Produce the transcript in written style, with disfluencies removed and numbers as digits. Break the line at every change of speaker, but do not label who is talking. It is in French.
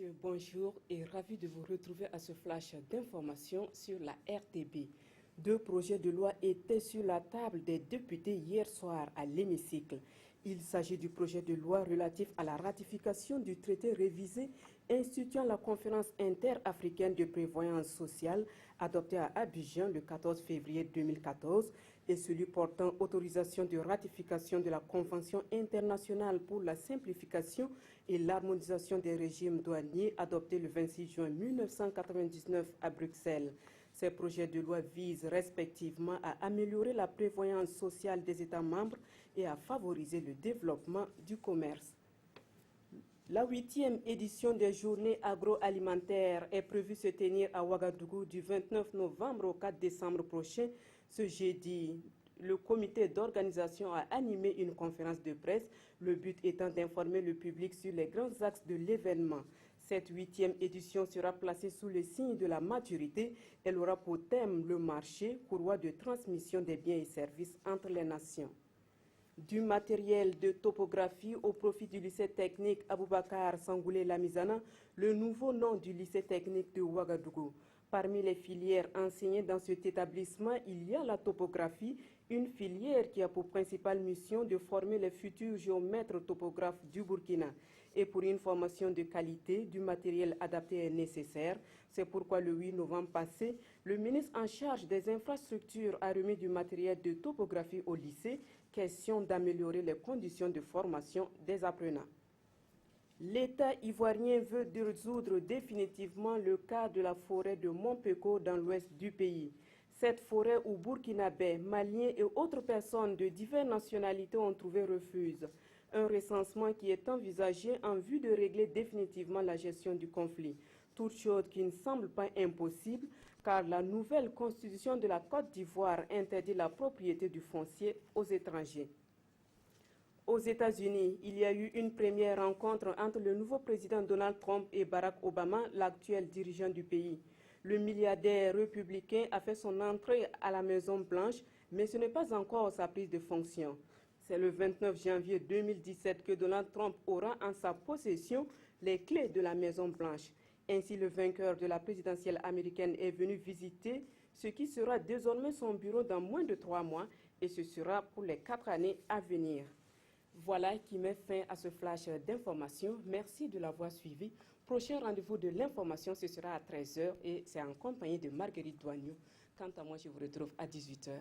messieurs, bonjour et ravi de vous retrouver à ce flash d'information sur la RTB. Deux projets de loi étaient sur la table des députés hier soir à l'hémicycle. Il s'agit du projet de loi relatif à la ratification du traité révisé instituant la conférence interafricaine de prévoyance sociale adoptée à Abidjan le 14 février 2014 et celui portant autorisation de ratification de la Convention internationale pour la simplification et l'harmonisation des régimes douaniers adopté le 26 juin 1999 à Bruxelles. Ces projets de loi visent respectivement à améliorer la prévoyance sociale des États membres et à favoriser le développement du commerce. La 8e édition des journées agroalimentaires est prévue se tenir à Ouagadougou du 29 novembre au 4 décembre prochain. Ce jeudi, le comité d'organisation a animé une conférence de presse, le but étant d'informer le public sur les grands axes de l'événement. Cette 8e édition sera placée sous le signe de la maturité. Elle aura pour thème le marché, courroie de transmission des biens et services entre les nations. Du matériel de topographie au profit du lycée technique Aboubakar Sangoulé Lamizana, le nouveau nom du lycée technique de Ouagadougou. Parmi les filières enseignées dans cet établissement, il y a la topographie, une filière qui a pour principale mission de former les futurs géomètres topographes du Burkina. Et pour une formation de qualité, du matériel adapté est nécessaire. C'est pourquoi le 8 novembre passé, le ministre en charge des infrastructures a remis du matériel de topographie au lycée, question d'améliorer les conditions de formation des apprenants. L'État ivoirien veut résoudre définitivement le cas de la forêt de Montpeko dans l'ouest du pays. Cette forêt où Burkinabés, Maliens et autres personnes de diverses nationalités ont trouvé refuge. Un recensement qui est envisagé en vue de régler définitivement la gestion du conflit. Toute chose qui ne semble pas impossible car la nouvelle constitution de la Côte d'Ivoire interdit la propriété du foncier aux étrangers. Aux États-Unis, il y a eu une première rencontre entre le nouveau président Donald Trump et Barack Obama, l'actuel dirigeant du pays. Le milliardaire républicain a fait son entrée à la Maison-Blanche, mais ce n'est pas encore sa prise de fonction. C'est le 29 janvier 2017 que Donald Trump aura en sa possession les clés de la Maison-Blanche. Ainsi, le vainqueur de la présidentielle américaine est venu visiter ce qui sera désormais son bureau dans moins de 3 mois et ce sera pour les 4 années à venir. Voilà qui met fin à ce flash d'information. Merci de l'avoir suivi. Prochain rendez-vous de l'information, ce sera à 13h et c'est en compagnie de Marguerite Douagnou. Quant à moi, je vous retrouve à 18h.